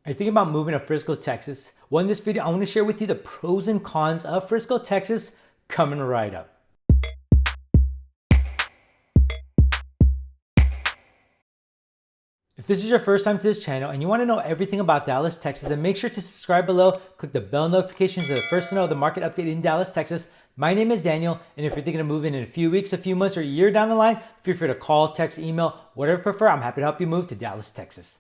Are you thinking about moving to Frisco, Texas? Well, in this video, I want to share with you the pros and cons of Frisco, Texas, coming right up. If this is your first time to this channel and you want to know everything about Dallas, Texas, then make sure to subscribe below, click the bell notifications so the first to know the market update in Dallas, Texas. My name is Daniel, and if you're thinking of moving in a few weeks, a few months, or a year down the line, feel free to call, text, email, whatever you prefer. I'm happy to help you move to Dallas, Texas.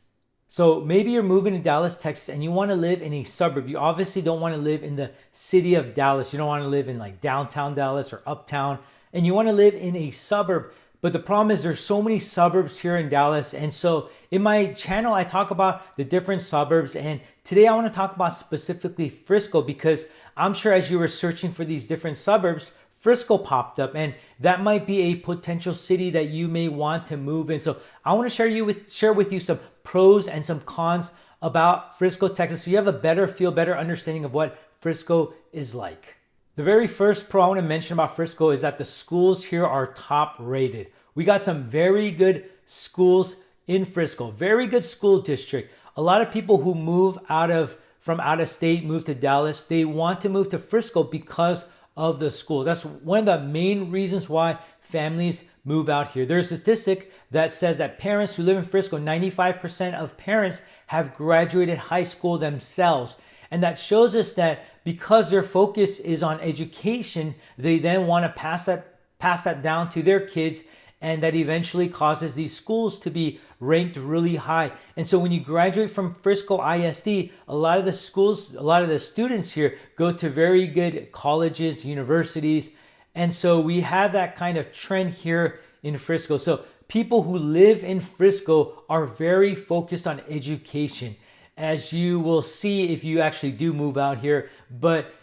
So maybe you're moving to Dallas, Texas, and you want to live in a suburb. You obviously don't want to live in the city of Dallas. You don't want to live in like downtown Dallas or uptown, and you want to live in a suburb. But the problem is there's so many suburbs here in Dallas. And so in my channel, I talk about the different suburbs. And today I want to talk about specifically Frisco, because I'm sure as you were searching for these different suburbs, Frisco popped up, and that might be a potential city that you may want to move in. So I want to share with you some pros and some cons about Frisco, Texas, so you have a better understanding of what Frisco is like. The very first pro I want to mention about Frisco is that the schools here are top rated. We got some very good schools in Frisco, very good school district. A lot of people who move from out of state, move to Dallas, they want to move to Frisco because of the school. That's one of the main reasons why families move out here. There's a statistic that says that parents who live in Frisco, 95% of parents have graduated high school themselves. And that shows us that because their focus is on education, they then want to pass that down to their kids, and that eventually causes these schools to be ranked really high. And so when you graduate from Frisco ISD, a lot of the students here go to very good colleges, universities. And so we have that kind of trend here in Frisco. So people who live in Frisco are very focused on education, as you will see if you actually do move out here. But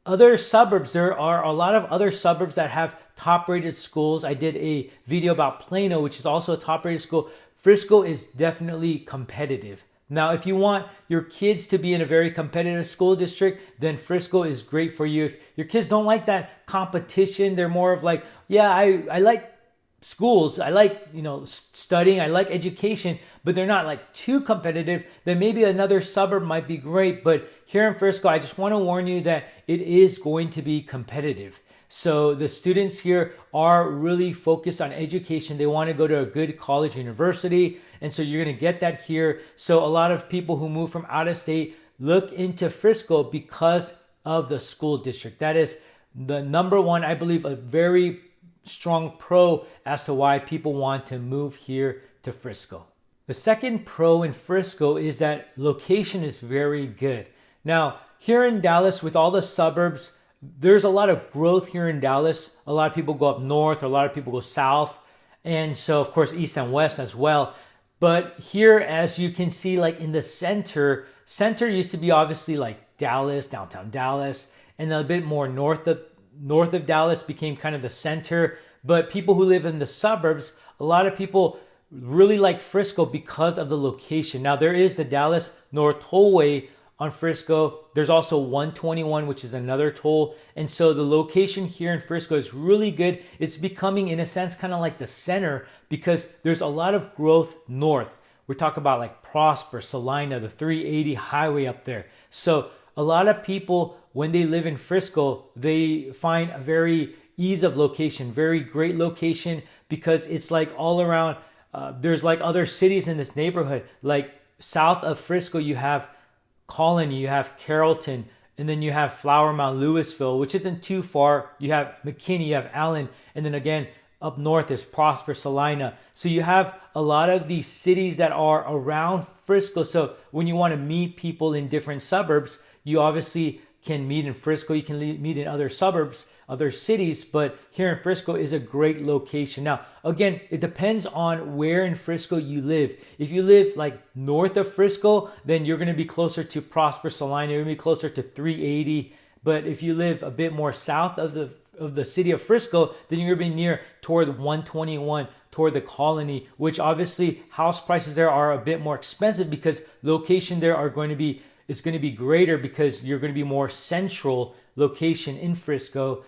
other suburbs, there are a lot of other suburbs that have top rated schools. I did a video about Plano, which is also a top rated school. Frisco is definitely competitive. Now, if you want your kids to be in a very competitive school district, then Frisco is great for you. If your kids don't like that competition, they're more of like, yeah, I like schools, I like, studying, I like education, but they're not like too competitive, then maybe another suburb might be great. But here in Frisco, I just want to warn you that it is going to be competitive. So the students here are really focused on education. They want to go to a good college, university. And so you're going to get that here. So a lot of people who move from out of state look into Frisco because of the school district. That is the number one, I believe, a very strong pro as to why people want to move here to Frisco. The second pro in Frisco is that location is very good. Now, here in Dallas, with all the suburbs, there's a lot of growth here in Dallas. A lot of people go up north, a lot of people go south, and so of course east and west as well. But here, as you can see, like in the center used to be obviously like Dallas, downtown Dallas, and a bit more north of Dallas became kind of the center. But people who live in the suburbs, a lot of people really like Frisco because of the location. Now, there is the Dallas North Tollway on Frisco. There's also 121, which is another toll. And so the location here in Frisco is really good. It's becoming, in a sense, kind of like the center, because there's a lot of growth north. We're talking about like Prosper, Salina, the 380 highway up there. So a lot of people, when they live in Frisco, they find a very ease of location, very great location, because it's like all around. There's like other cities in this neighborhood. Like south of Frisco, you have Colony, you have Carrollton, and then you have Flower Mound, Louisville, which isn't too far. You have McKinney, you have Allen, and then again, up north is Prosper, Salina. So you have a lot of these cities that are around Frisco. So when you want to meet people in different suburbs, you obviously can meet in Frisco. You can meet in other suburbs, other cities, but here in Frisco is a great location. Now, again, it depends on where in Frisco you live. If you live like north of Frisco, then you're going to be closer to Prosper, Salina. You're going to be closer to 380. But if you live a bit more south of the city of Frisco, then you're going to be near toward 121, toward the Colony, which obviously house prices there are a bit more expensive because location there is going to be greater, because you're going to be more central location in Frisco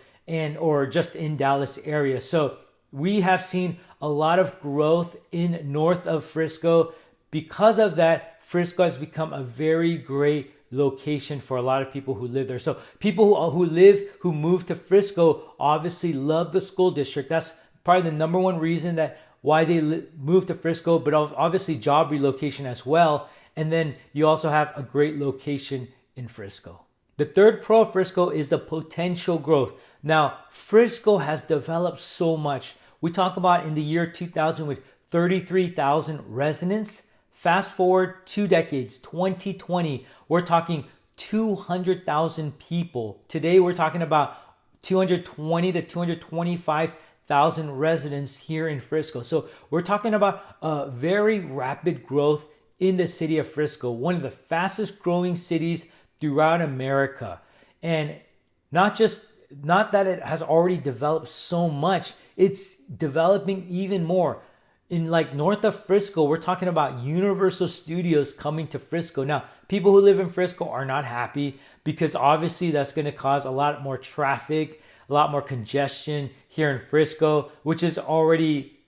or just in Dallas area. So we have seen a lot of growth in north of Frisco. Because of that, Frisco has become a very great location for a lot of people who live there. So people who move to Frisco obviously love the school district. That's probably the number one reason that why they move to Frisco, but obviously job relocation as well. And then you also have a great location in Frisco. The third pro of Frisco is the potential growth. Now, Frisco has developed so much. We talk about in the year 2000 with 33,000 residents. Fast forward 2 decades, 2020, we're talking 200,000 people. Today, we're talking about 220 to 225,000 residents here in Frisco. So we're talking about a very rapid growth in the city of Frisco, one of the fastest growing cities throughout America. And not that it has already developed so much, it's developing even more. In like north of Frisco, we're talking about Universal Studios coming to Frisco. Now, people who live in Frisco are not happy because obviously that's going to cause a lot more traffic, a lot more congestion here in Frisco, which is already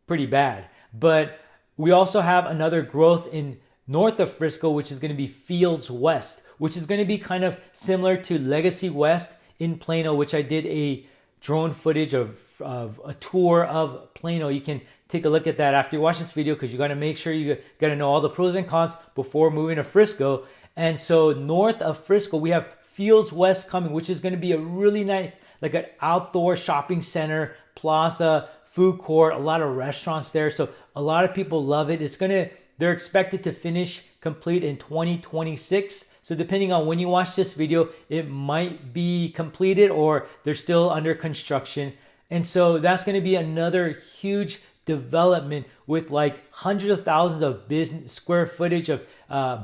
pretty bad. But we also have another growth in north of Frisco, which is going to be Fields West, which is going to be kind of similar to Legacy West in Plano, which I did a drone footage of a tour of Plano. You can take a look at that after you watch this video because you got to make sure you got to know all the pros and cons before moving to Frisco. And so north of Frisco, we have Fields West coming, which is going to be a really nice, like an outdoor shopping center, plaza, food court, a lot of restaurants there. So a lot of people love it. They're expected to finish complete in 2026. So depending on when you watch this video, it might be completed or they're still under construction. And so that's going to be another huge development with like hundreds of thousands of business square footage of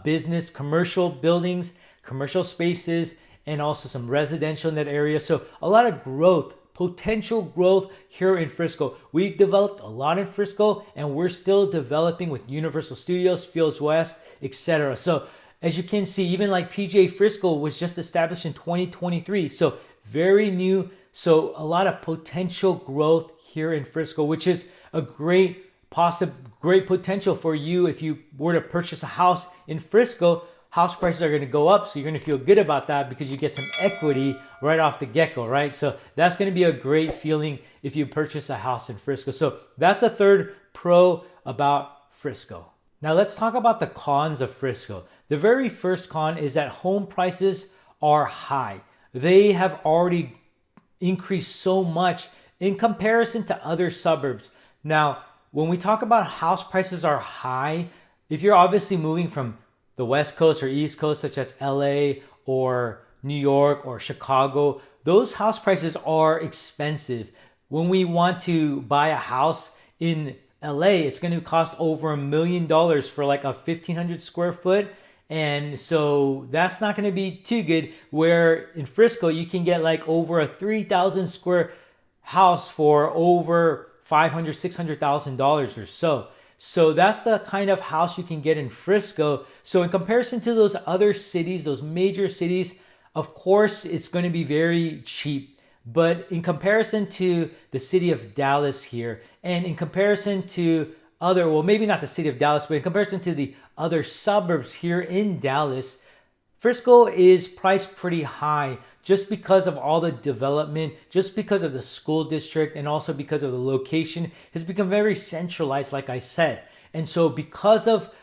business, commercial buildings, commercial spaces, and also some residential in that area. So a lot of growth, potential growth here in Frisco. We've developed a lot in Frisco and we're still developing with Universal Studios, Fields West, etc. So as you can see, even like PGA Frisco was just established in 2023. So very new. So a lot of potential growth here in Frisco, which is a great potential for you if you were to purchase a house in Frisco. House prices are going to go up, so you're going to feel good about that because you get some equity right off the get-go, right? So that's going to be a great feeling if you purchase a house in Frisco. So that's a third pro about Frisco. Now let's talk about the cons of Frisco. The very first con is that home prices are high. They have already increased so much in comparison to other suburbs. Now, when we talk about house prices are high, if you're obviously moving from the West Coast or East Coast, such as LA or New York or Chicago, those house prices are expensive. When we want to buy a house in LA, it's going to cost over $1 million for like a 1,500 square foot. And so that's not going to be too good. Where in Frisco, you can get like over a 3,000 square house for over $500,000, $600,000 or so. So that's the kind of house you can get in Frisco. So in comparison to those other cities, those major cities, of course, it's going to be very cheap. But in comparison to the city of Dallas here, and in comparison to well, maybe not the city of Dallas, but in comparison to the other suburbs here in Dallas, Frisco is priced pretty high just because of all the development, just because of the school district, and also because of the location has become very centralized, like I said. And so because of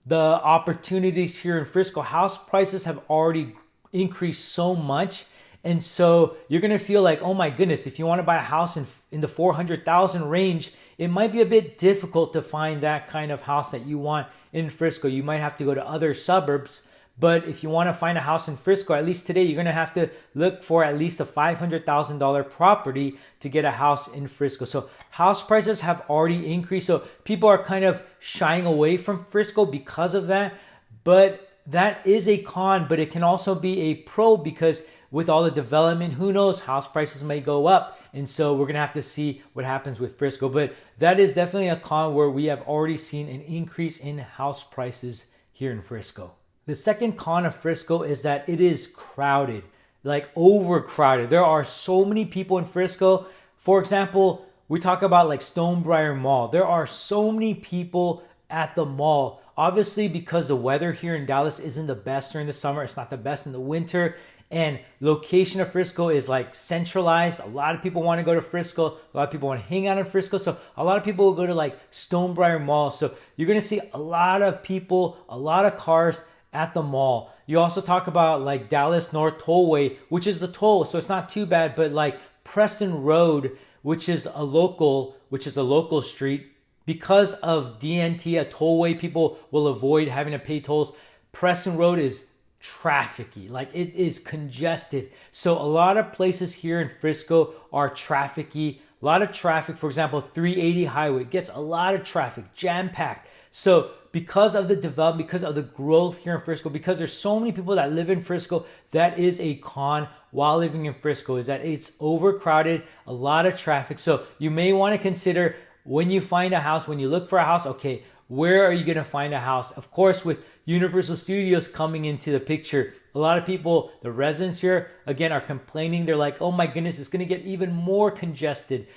the opportunities here in Frisco, house prices have already increased so much. And so you're going to feel like, oh my goodness, if you want to buy a house in the 400,000 range, it might be a bit difficult to find that kind of house that you want in Frisco. You might have to go to other suburbs. But if you want to find a house in Frisco, at least today, you're going to have to look for at least a $500,000 property to get a house in Frisco. So house prices have already increased. So people are kind of shying away from Frisco because of that. But that is a con, but it can also be a pro because with all the development, who knows, house prices may go up. And so we're going to have to see what happens with Frisco. But that is definitely a con where we have already seen an increase in house prices here in Frisco. The second con of Frisco is that it is crowded, like overcrowded. There are so many people in Frisco. For example, we talk about like Stonebriar Mall. There are so many people at the mall. Obviously, because the weather here in Dallas isn't the best during the summer, it's not the best in the winter. And location of Frisco is like centralized. A lot of people want to go to Frisco. A lot of people want to hang out in Frisco. So a lot of people will go to like Stonebriar Mall. So you're going to see a lot of people, a lot of cars at the mall. You also talk about like Dallas North Tollway, which is the toll. So it's not too bad, but like Preston Road, which is a local street. Because of DNT, a tollway, people will avoid having to pay tolls. Preston Road is trafficy, like it is congested. So a lot of places here in Frisco are trafficy. A lot of traffic. For example, 380 highway gets a lot of traffic, jam-packed. So because of the development, because of the growth here in Frisco, because there's so many people that live in Frisco, that is a con while living in Frisco, is that it's overcrowded, a lot of traffic. So you may want to consider, when you find a house, when you look for a house, okay, where are you going to find a house? Of course, with Universal Studios coming into the picture, a lot of people, the residents here, again, are complaining. They're like, oh my goodness, it's going to get even more congested.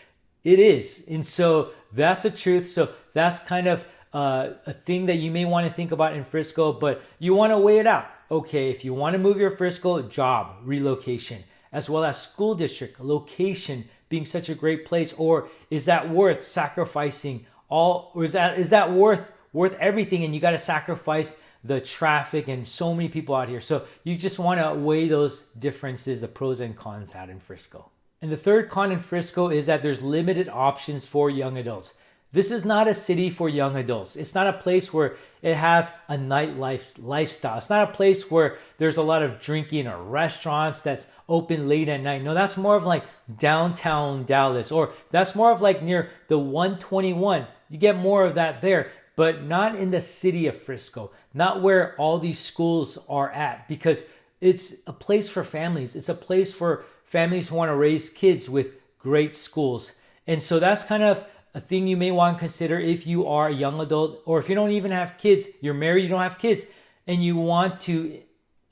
It is. And so that's the truth. So that's kind of a thing that you may want to think about in Frisco, but you want to weigh it out. Okay, if you want to move your Frisco, job, relocation, as well as school district, location being such a great place, or is that worth sacrificing all, or is that worth everything, and you got to sacrifice the traffic and so many people out here? So you just want to weigh those differences, the pros and cons out in Frisco. And the third con in Frisco is that there's limited options for young adults. This is not a city for young adults. It's not a place where it has a nightlife lifestyle. It's not a place where there's a lot of drinking or restaurants that's open late at night. No, that's more of like downtown Dallas, or that's more of like near the 121. You get more of that there, but not in the city of Frisco, not where all these schools are at, because it's a place for families. It's a place for families who want to raise kids with great schools. And so that's kind of a thing you may want to consider if you are a young adult, or if you don't even have kids, you're married, you don't have kids, and you want to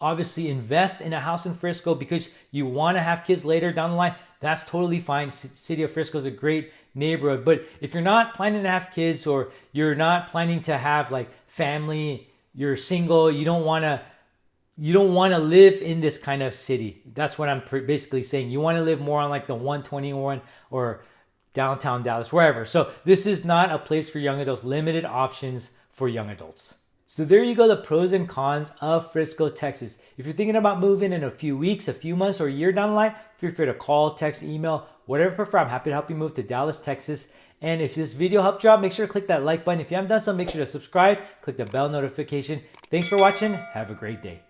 obviously invest in a house in Frisco because you want to have kids later down the line. That's totally fine. City of Frisco is a great neighborhood. But if you're not planning to have kids, or you're not planning to have like family, you're single, you don't want to live in this kind of city. That's what I'm basically saying. You want to live more on like the 121 or downtown Dallas, wherever. So this is not a place for young adults. Limited options for young adults. So there you go, the pros and cons of Frisco, Texas. If you're thinking about moving in a few weeks, a few months, or a year down the line, feel free to call, text, email, whatever you prefer. I'm happy to help you move to Dallas, Texas. And if this video helped you out, make sure to click that like button. If you haven't done so, make sure to subscribe, click the bell notification. Thanks for watching. Have a great day.